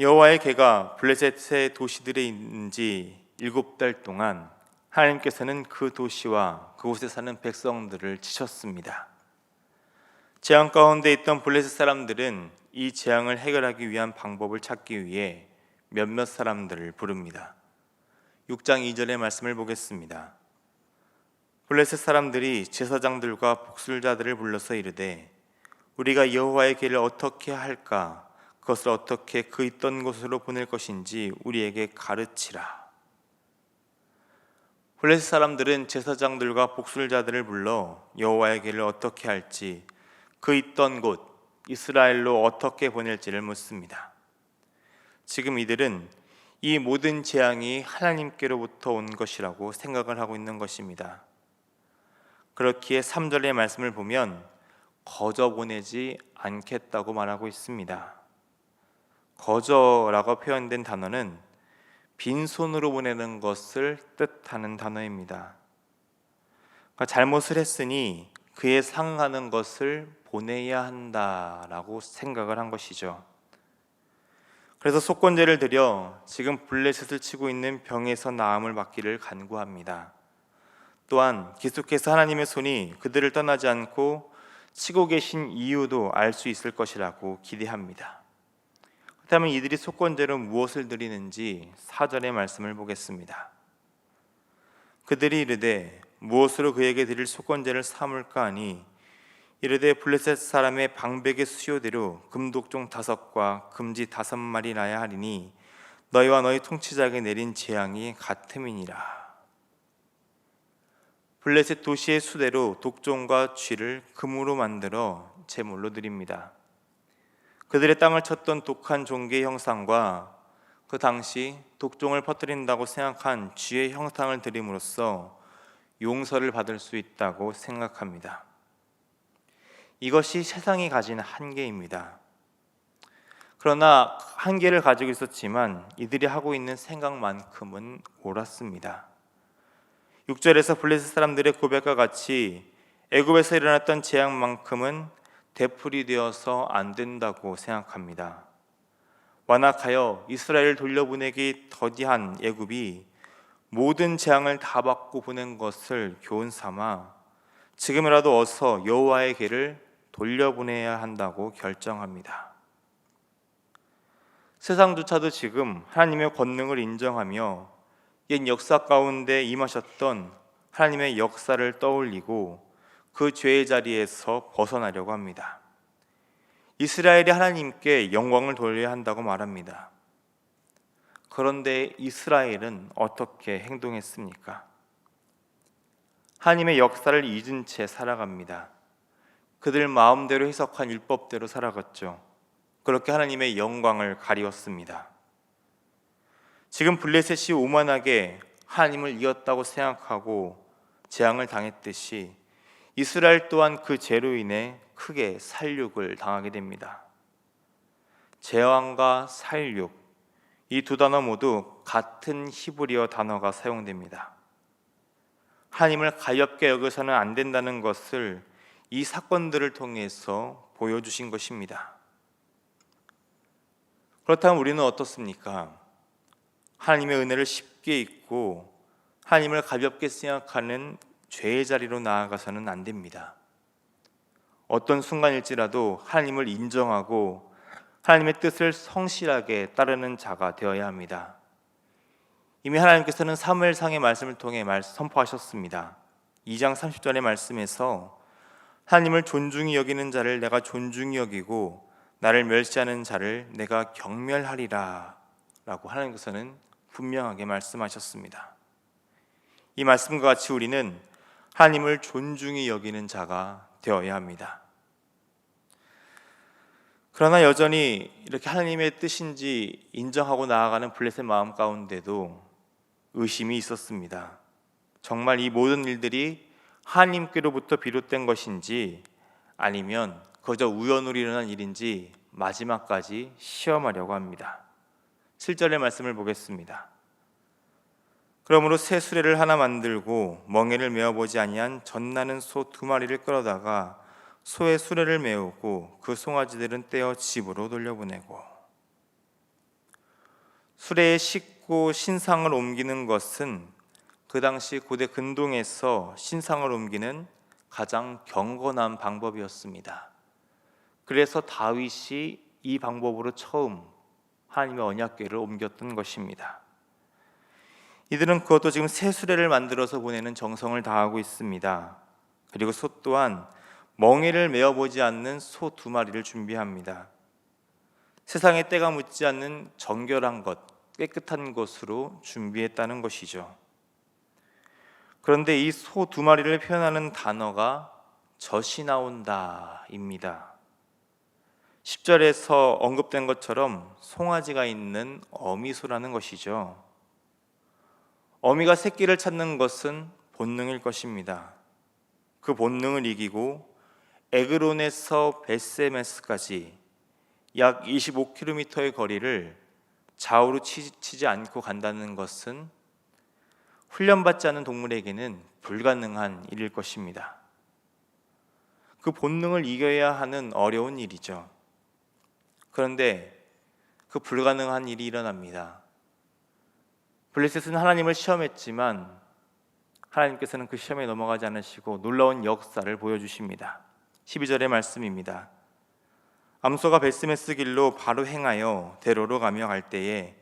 여호와의 개가 블레셋의 도시들에 있는지 7달 동안 하나님께서는 그 도시와 그곳에 사는 백성들을 치셨습니다. 재앙 가운데 있던 블레셋 사람들은 이 재앙을 해결하기 위한 방법을 찾기 위해 몇몇 사람들을 부릅니다. 6장 2절의 말씀을 보겠습니다. 블레셋 사람들이 제사장들과 복술자들을 불러서 이르되 우리가 여호와의 길을 어떻게 할까? 그것을 어떻게 그 있던 곳으로 보낼 것인지 우리에게 가르치라. 블레셋 사람들은 제사장들과 복술자들을 불러 여호와의 길을 어떻게 할지, 그 있던 곳 이스라엘로 어떻게 보낼지를 묻습니다. 지금 이들은 이 모든 재앙이 하나님께로부터 온 것이라고 생각을 하고 있는 것입니다. 그렇기에 3절의 말씀을 보면 거저 보내지 않겠다고 말하고 있습니다. 거저라고 표현된 단어는 빈손으로 보내는 것을 뜻하는 단어입니다. 그러니까 잘못을 했으니 그에 상응하는 것을 보내야 한다라고 생각을 한 것이죠. 그래서 속건제를 드려 지금 블레셋을 치고 있는 병에서 나음을 받기를 간구합니다. 또한 계속해서 하나님의 손이 그들을 떠나지 않고 치고 계신 이유도 알 수 있을 것이라고 기대합니다. 그렇다면 이들이 속건제로 무엇을 드리는지 4절의 말씀을 보겠습니다. 그들이 이르되 무엇으로 그에게 드릴 속건제를 삼을까 하니 이르되 블레셋 사람의 방백의 수요대로 금독종 5과 금지 5마리 나야 하리니 너희와 너희 통치자에게 내린 재앙이 같음이니라. 블레셋 도시의 수대로 독종과 쥐를 금으로 만들어 제물로 드립니다. 그들의 땅을 쳤던 독한 종교의 형상과 그 당시 독종을 퍼뜨린다고 생각한 쥐의 형상을 드림으로써 용서를 받을 수 있다고 생각합니다. 이것이 세상이 가진 한계입니다. 그러나 한계를 가지고 있었지만 이들이 하고 있는 생각만큼은 옳았습니다. 6절에서 블레셋 사람들의 고백과 같이 애굽에서 일어났던 재앙만큼은 되풀이되어서 안 된다고 생각합니다. 완악하여 이스라엘을 돌려보내기 더디한 애굽이 모든 재앙을 다 받고 보낸 것을 교훈 삼아 지금이라도 어서 여호와의 길을 돌려보내야 한다고 결정합니다. 세상조차도 지금 하나님의 권능을 인정하며 옛 역사 가운데 임하셨던 하나님의 역사를 떠올리고 그 죄의 자리에서 벗어나려고 합니다. 이스라엘이 하나님께 영광을 돌려야 한다고 말합니다. 그런데 이스라엘은 어떻게 행동했습니까? 하나님의 역사를 잊은 채 살아갑니다. 그들 마음대로 해석한 율법대로 살아갔죠. 그렇게 하나님의 영광을 가리웠습니다. 지금 블레셋이 오만하게 하나님을 이겼다고 생각하고 재앙을 당했듯이 이스라엘 또한 그 죄로 인해 크게 살육을 당하게 됩니다. 재앙과 살육, 이 두 단어 모두 같은 히브리어 단어가 사용됩니다. 하나님을 가볍게 여겨서는 안 된다는 것을 이 사건들을 통해서 보여주신 것입니다. 그렇다면 우리는 어떻습니까? 하나님의 은혜를 쉽게 잊고 하나님을 가볍게 생각하는 죄의 자리로 나아가서는 안 됩니다. 어떤 순간일지라도 하나님을 인정하고 하나님의 뜻을 성실하게 따르는 자가 되어야 합니다. 이미 하나님께서는 사무엘상의 말씀을 통해 선포하셨습니다. 2장 30절의 말씀에서 하나님을 존중히 여기는 자를 내가 존중히 여기고 나를 멸시하는 자를 내가 경멸하리라 라고 하나님께서는 분명하게 말씀하셨습니다. 이 말씀과 같이 우리는 하나님을 존중히 여기는 자가 되어야 합니다. 그러나 여전히 이렇게 하나님의 뜻인지 인정하고 나아가는 블레셋 마음 가운데도 의심이 있었습니다. 정말 이 모든 일들이 하나님께로부터 비롯된 것인지 아니면 그저 우연으로 일어난 일인지 마지막까지 시험하려고 합니다. 7절의 말씀을 보겠습니다. 그러므로 새 수레를 하나 만들고 멍에를 메어보지 아니한 젖나는 소 2마리를 끌어다가 소의 수레를 메우고 그 송아지들은 떼어 집으로 돌려보내고. 수레에 싣고 신상을 옮기는 것은 그 당시 고대 근동에서 신상을 옮기는 가장 경건한 방법이었습니다. 그래서 다윗이 이 방법으로 처음 하나님의 언약궤를 옮겼던 것입니다. 이들은 그것도 지금 새 수레를 만들어서 보내는 정성을 다하고 있습니다. 그리고 소 또한 멍에를 메어보지 않는 소 2마리를 준비합니다. 세상에 때가 묻지 않는 정결한 것, 깨끗한 것으로 준비했다는 것이죠. 그런데 이 소 2마리를 표현하는 단어가 젖이 나온다입니다. 10절에서 언급된 것처럼 송아지가 있는 어미소라는 것이죠. 어미가 새끼를 찾는 것은 본능일 것입니다. 그 본능을 이기고 에그론에서 벳세메스까지 약 25km의 거리를 좌우로 치지 않고 간다는 것은 훈련받지 않은 동물에게는 불가능한 일일 것입니다. 그 본능을 이겨야 하는 어려운 일이죠. 그런데 그 불가능한 일이 일어납니다. 블레셋은 하나님을 시험했지만 하나님께서는 그 시험에 넘어가지 않으시고 놀라운 역사를 보여주십니다. 12절의 말씀입니다. 암소가 벳세메스 길로 바로 행하여 대로로 가며 갈 때에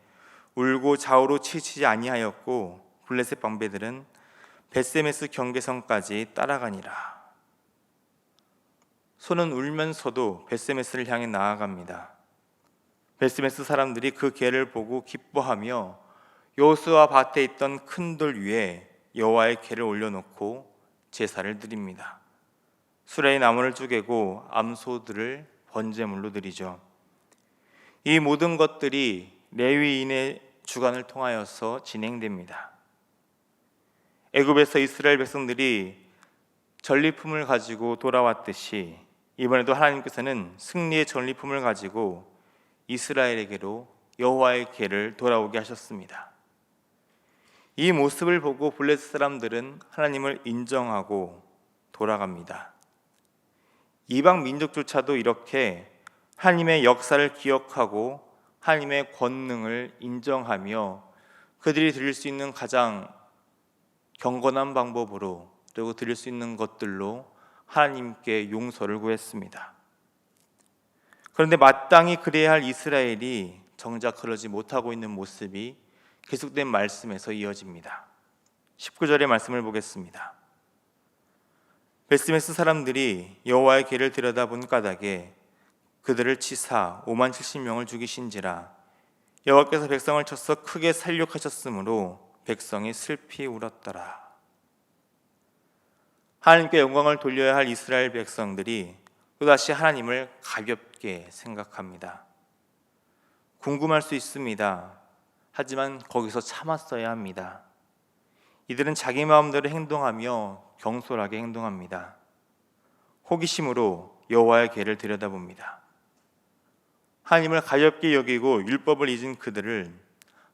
울고 좌우로 치지 아니하였고 블레셋 방배들은 벳세메스 경계선까지 따라가니라. 소는 울면서도 벳세메스를 향해 나아갑니다. 벳세메스 사람들이 그 궤를 보고 기뻐하며 여호수아 밭에 있던 큰 돌 위에 여호와의 궤를 올려놓고 제사를 드립니다. 수레에 나무를 쪼개고 암소들을 번제물로 드리죠. 이 모든 것들이 레위인의 주관을 통하여서 진행됩니다. 애굽에서 이스라엘 백성들이 전리품을 가지고 돌아왔듯이 이번에도 하나님께서는 승리의 전리품을 가지고 이스라엘에게로 여호와의 궤를 돌아오게 하셨습니다. 이 모습을 보고 블레셋 사람들은 하나님을 인정하고 돌아갑니다. 이방 민족조차도 이렇게 하나님의 역사를 기억하고 하나님의 권능을 인정하며 그들이 드릴 수 있는 가장 경건한 방법으로 그리고 드릴 수 있는 것들로 하나님께 용서를 구했습니다. 그런데 마땅히 그래야 할 이스라엘이 정작 그러지 못하고 있는 모습이 계속된 말씀에서 이어집니다. 19절의 말씀을 보겠습니다. 벳세메스 사람들이 여호와의 궤를 들여다본 까닭에 그들을 치사 50,070명을 죽이신지라. 여호와께서 백성을 쳐서 크게 살육하셨으므로 백성이 슬피 울었더라. 하나님께 영광을 돌려야 할 이스라엘 백성들이 또다시 하나님을 가볍게 생각합니다. 궁금할 수 있습니다. 하지만 거기서 참았어야 합니다. 이들은 자기 마음대로 행동하며 경솔하게 행동합니다. 호기심으로 여호와의 궤를 들여다봅니다. 하나님을 가볍게 여기고 율법을 잊은 그들을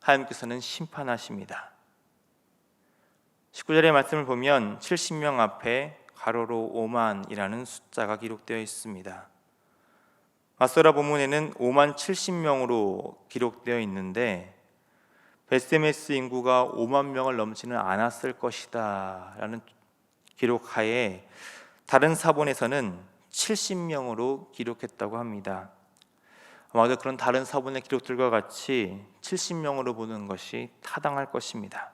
하나님께서는 심판하십니다. 19절의 말씀을 보면 70명 앞에 가로로 5만이라는 숫자가 기록되어 있습니다. 마소라 본문에는 50,070명으로 기록되어 있는데 벳세메스 인구가 5만 명을 넘지는 않았을 것이다 라는 기록하에 다른 사본에서는 70명으로 기록했다고 합니다. 아마도 그런 다른 사본의 기록들과 같이 70명으로 보는 것이 타당할 것입니다.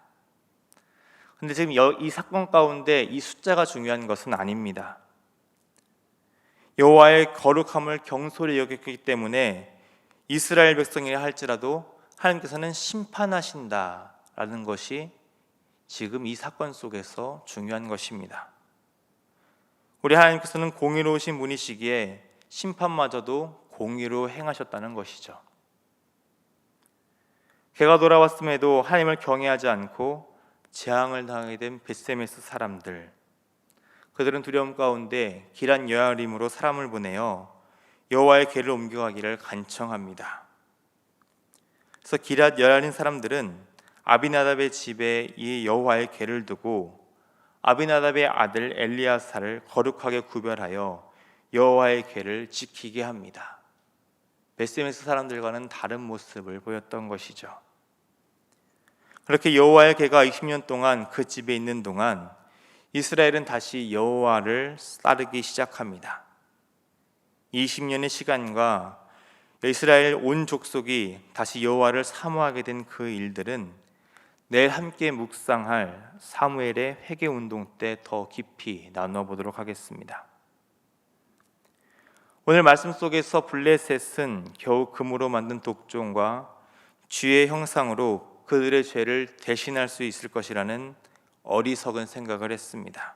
그런데 지금 이 사건 가운데 이 숫자가 중요한 것은 아닙니다. 여호와의 거룩함을 경솔히 여겼기 때문에 이스라엘 백성이라 할지라도 하나님께서는 심판하신다라는 것이 지금 이 사건 속에서 중요한 것입니다. 우리 하나님께서는 공의로우신 분이시기에 심판마저도 공의로 행하셨다는 것이죠. 개가 돌아왔음에도 하나님을 경외하지 않고 재앙을 당하게 된 벳세메스 사람들, 그들은 두려움 가운데 기란 여아림으로 사람을 보내어 여호와의 궤를 옮겨가기를 간청합니다. 그래서 기랏 여아림 사람들은 아비나답의 집에 이 여호와의 궤를 두고 아비나답의 아들 엘리야사를 거룩하게 구별하여 여호와의 궤를 지키게 합니다. 벳세메스 사람들과는 다른 모습을 보였던 것이죠. 그렇게 여호와의 개가 20년 동안 그 집에 있는 동안 이스라엘은 다시 여호와를 따르기 시작합니다. 20년의 시간과 이스라엘 온 족속이 다시 여호와를 사모하게 된 그 일들은 내일 함께 묵상할 사무엘의 회개 운동 때 더 깊이 나누어 보도록 하겠습니다. 오늘 말씀 속에서 블레셋은 겨우 금으로 만든 독종과 쥐의 형상으로 그들의 죄를 대신할 수 있을 것이라는 어리석은 생각을 했습니다.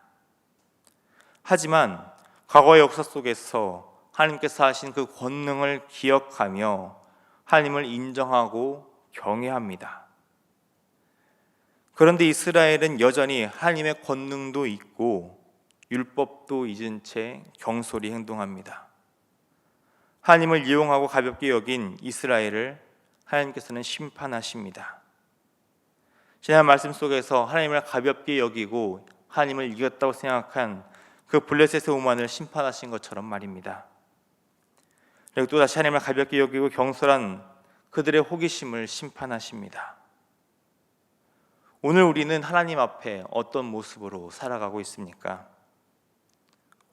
하지만 과거의 역사 속에서 하나님께서 하신 그 권능을 기억하며 하나님을 인정하고 경외합니다. 그런데 이스라엘은 여전히 하나님의 권능도 잊고 율법도 잊은 채 경솔히 행동합니다. 하나님을 이용하고 가볍게 여긴 이스라엘을 하나님께서는 심판하십니다. 지난 말씀 속에서 하나님을 가볍게 여기고 하나님을 이겼다고 생각한 그 블레셋의 오만을 심판하신 것처럼 말입니다. 그리고 또다시 하나님을 가볍게 여기고 경솔한 그들의 호기심을 심판하십니다. 오늘 우리는 하나님 앞에 어떤 모습으로 살아가고 있습니까?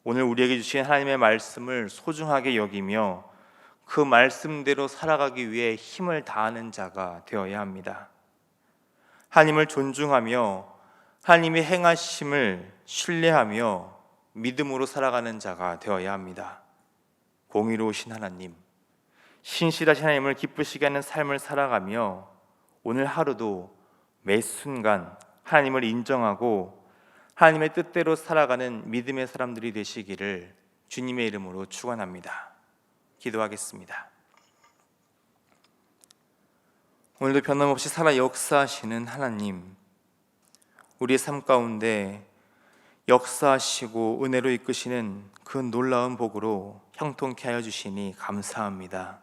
오늘 우리에게 주신 하나님의 말씀을 소중하게 여기며 그 말씀대로 살아가기 위해 힘을 다하는 자가 되어야 합니다. 하나님을 존중하며 하나님의 행하심을 신뢰하며 믿음으로 살아가는 자가 되어야 합니다. 공의로우신 하나님, 신실하신 하나님을 기쁘시게 하는 삶을 살아가며 오늘 하루도 매 순간 하나님을 인정하고 하나님의 뜻대로 살아가는 믿음의 사람들이 되시기를 주님의 이름으로 축원합니다. 기도하겠습니다. 오늘도 변함없이 살아 역사하시는 하나님, 우리의 삶 가운데 역사하시고 은혜로 이끄시는 그 놀라운 복으로 형통케 하여 주시니 감사합니다.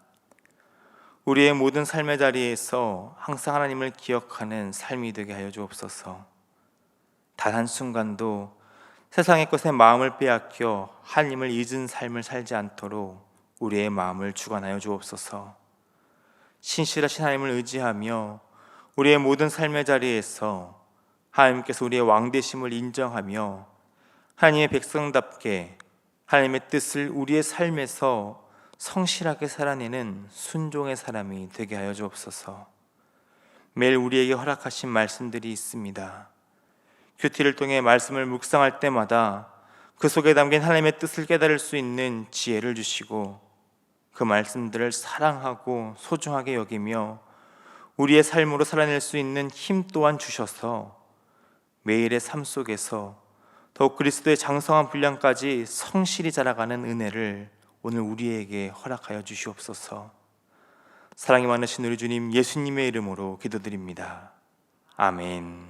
우리의 모든 삶의 자리에서 항상 하나님을 기억하는 삶이 되게 하여 주옵소서. 단 한순간도 세상의 것에 마음을 빼앗겨 하나님을 잊은 삶을 살지 않도록 우리의 마음을 주관하여 주옵소서. 신실하신 하나님을 의지하며 우리의 모든 삶의 자리에서 하나님께서 우리의 왕되심을 인정하며 하나님의 백성답게 하나님의 뜻을 우리의 삶에서 성실하게 살아내는 순종의 사람이 되게 하여 주옵소서. 매일 우리에게 허락하신 말씀들이 있습니다. 큐티를 통해 말씀을 묵상할 때마다 그 속에 담긴 하나님의 뜻을 깨달을 수 있는 지혜를 주시고 그 말씀들을 사랑하고 소중하게 여기며 우리의 삶으로 살아낼 수 있는 힘 또한 주셔서 매일의 삶 속에서 더욱 그리스도의 장성한 분량까지 성실히 자라가는 은혜를 오늘 우리에게 허락하여 주시옵소서. 사랑이 많으신 우리 주님 예수님의 이름으로 기도드립니다. 아멘.